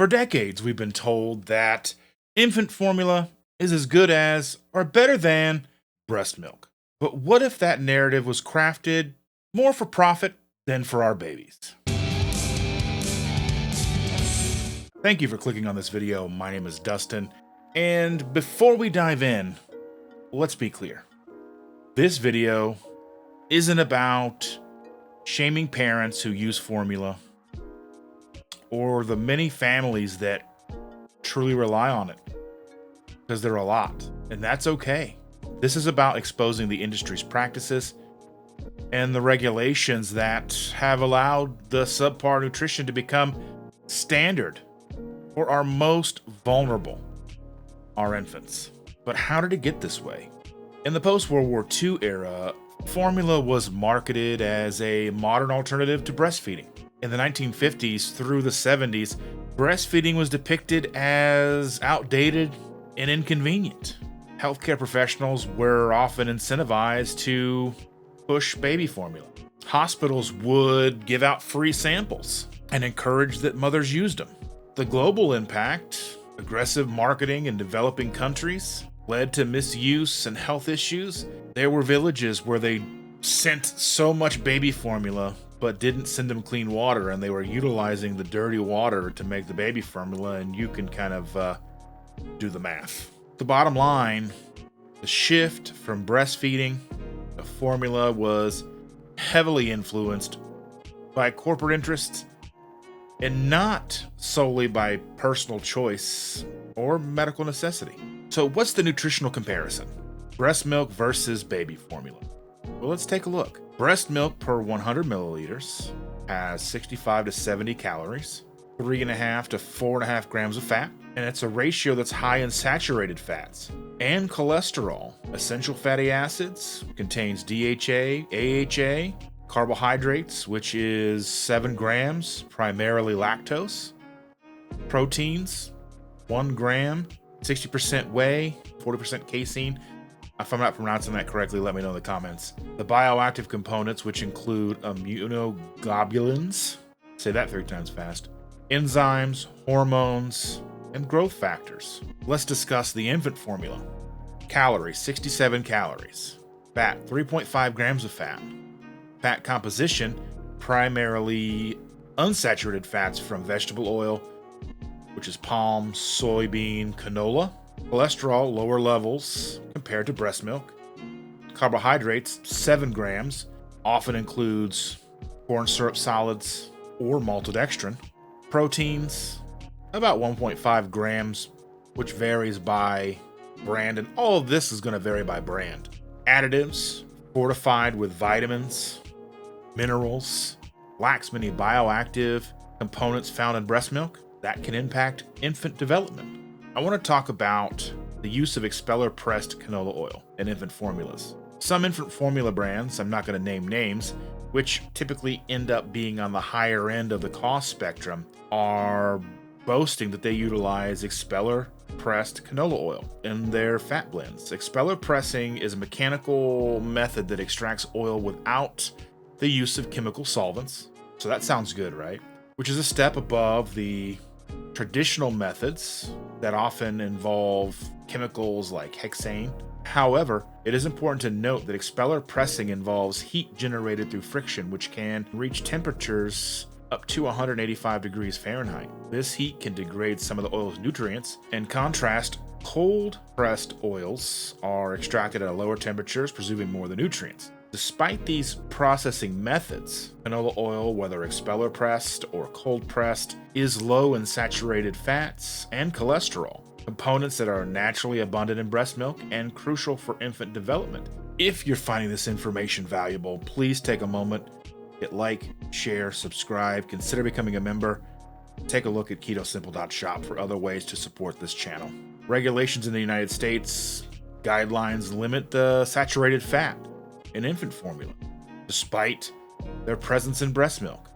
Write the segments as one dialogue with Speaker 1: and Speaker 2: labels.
Speaker 1: For decades, we've been told that infant formula is as good as or better than breast milk. But what if that narrative was crafted more for profit than for our babies? Thank you for clicking on this video. My name is Dustin. And before we dive in, let's be clear. This video isn't about shaming parents who use formula or the many families that truly rely on it, because there are a lot, and that's okay. This is about exposing the industry's practices and the regulations that have allowed the subpar nutrition to become standard for our most vulnerable, our infants. But how did it get this way? In the post-World War II era, formula was marketed as a modern alternative to breastfeeding. In the 1950s through the 70s, breastfeeding was depicted as outdated and inconvenient. Healthcare professionals were often incentivized to push baby formula. Hospitals would give out free samples and encourage that mothers used them. The global impact, aggressive marketing in developing countries, led to misuse and health issues. There were villages where they sent so much baby formula but didn't send them clean water, and they were utilizing the dirty water to make the baby formula, and you can kind of do the math. The bottom line, the shift from breastfeeding to formula was heavily influenced by corporate interests and not solely by personal choice or medical necessity. So what's the nutritional comparison? Breast milk versus baby formula. Well, let's take a look. Breast milk per 100 milliliters has 65 to 70 calories, 3.5 to 4.5 grams of fat, and it's a ratio that's high in saturated fats and cholesterol. Essential fatty acids contains DHA, AHA, carbohydrates, which is 7 grams, primarily lactose, proteins, 1 gram, 60% whey, 40% casein. If I'm not pronouncing that correctly, let me know in the comments. The bioactive components, which include immunoglobulins, say that 3 times fast, enzymes, hormones, and growth factors. Let's discuss the infant formula. Calories, 67 calories. Fat, 3.5 grams of fat. Fat composition, primarily unsaturated fats from vegetable oil, which is palm, soybean, canola. Cholesterol, lower levels compared to breast milk. Carbohydrates, 7 grams, often includes corn syrup solids or maltodextrin. Proteins, about 1.5 grams, which varies by brand, and all of this is going to vary by brand. Additives, fortified with vitamins, minerals, lacks many bioactive components found in breast milk that can impact infant development. I want to talk about the use of expeller-pressed canola oil in infant formulas. Some infant formula brands, I'm not going to name names, which typically end up being on the higher end of the cost spectrum, are boasting that they utilize expeller-pressed canola oil in their fat blends. Expeller pressing is a mechanical method that extracts oil without the use of chemical solvents. So that sounds good, right? Which is a step above the traditional methods that often involve chemicals like hexane. However, it is important to note that expeller pressing involves heat generated through friction, which can reach temperatures up to 185 degrees Fahrenheit. This heat can degrade some of the oil's nutrients. In contrast, cold pressed oils are extracted at lower temperatures, preserving more of the nutrients. Despite these processing methods, canola oil, whether expeller pressed or cold pressed, is low in saturated fats and cholesterol, components that are naturally abundant in breast milk and crucial for infant development. If you're finding this information valuable, please take a moment, hit like, share, subscribe, consider becoming a member. Take a look at KetoSimple.shop for other ways to support this channel. Regulations in the United States, guidelines limit the saturated fat in infant formula, despite their presence in breast milk.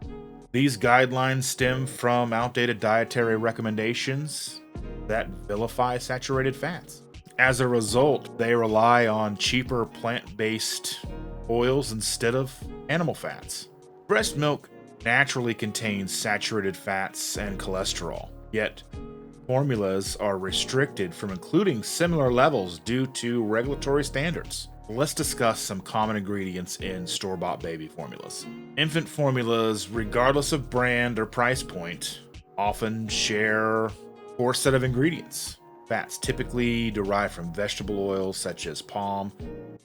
Speaker 1: These guidelines stem from outdated dietary recommendations that vilify saturated fats. As a result, they rely on cheaper plant-based oils instead of animal fats. Breast milk naturally contains saturated fats and cholesterol, Yet, formulas are restricted from including similar levels due to regulatory standards. Let's discuss some common ingredients in store-bought baby formulas. Infant formulas, regardless of brand or price point, often share a core set of ingredients. Fats typically derived from vegetable oils such as palm,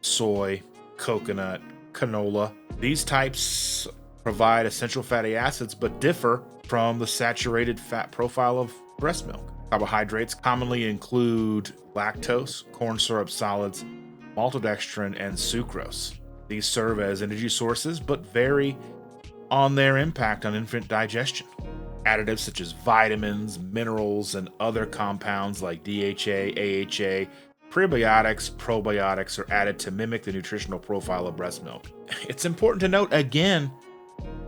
Speaker 1: soy, coconut, canola. These types provide essential fatty acids but differ from the saturated fat profile of breast milk. Carbohydrates commonly include lactose, corn syrup solids, maltodextrin, and sucrose. These serve as energy sources but vary on their impact on infant digestion. Additives such as vitamins, minerals, and other compounds like DHA, AHA, prebiotics, probiotics are added to mimic the nutritional profile of breast milk. It's important to note again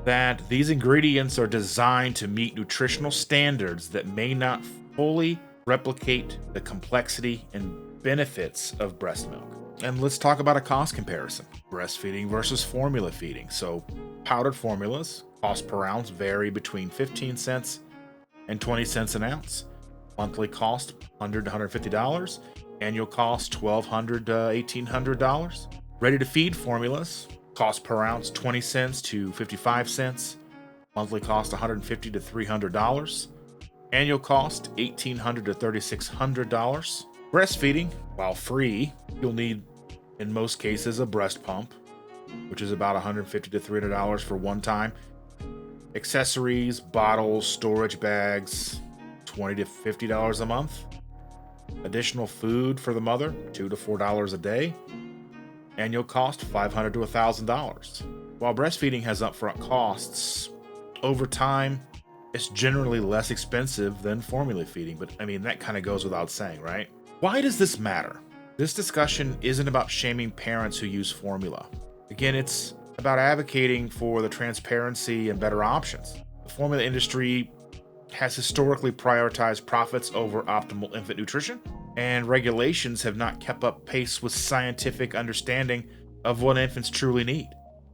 Speaker 1: that these ingredients are designed to meet nutritional standards that may not fully replicate the complexity and benefits of breast milk. And let's talk about a cost comparison. Breastfeeding versus formula feeding. So powdered formulas, cost per ounce vary between 15 cents and 20 cents an ounce. Monthly cost $100 to $150. Annual cost $1,200 to $1,800. Ready to feed formulas, cost per ounce 20 cents to 55 cents. Monthly cost $150 to $300. Annual cost $1,800 to $3,600. Breastfeeding, while free, you'll need in most cases a breast pump, which is about $150 to $300 for one time. Accessories, bottles, storage bags, $20 to $50 a month. Additional food for the mother, $2 to $4 a day. Annual cost $500 to $1,000. While breastfeeding has upfront costs, over time it's generally less expensive than formula feeding, but I mean that kind of goes without saying, right? Why does this matter? This discussion isn't about shaming parents who use formula. Again, it's about advocating for the transparency and better options. The formula industry has historically prioritized profits over optimal infant nutrition, and regulations have not kept up pace with scientific understanding of what infants truly need.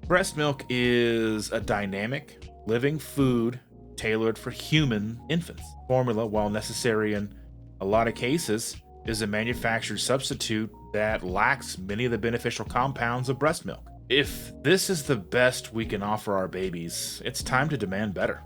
Speaker 1: Breast milk is a dynamic, living food tailored for human infants. Formula, while necessary in a lot of cases, is a manufactured substitute that lacks many of the beneficial compounds of breast milk. If this is the best we can offer our babies, it's time to demand better.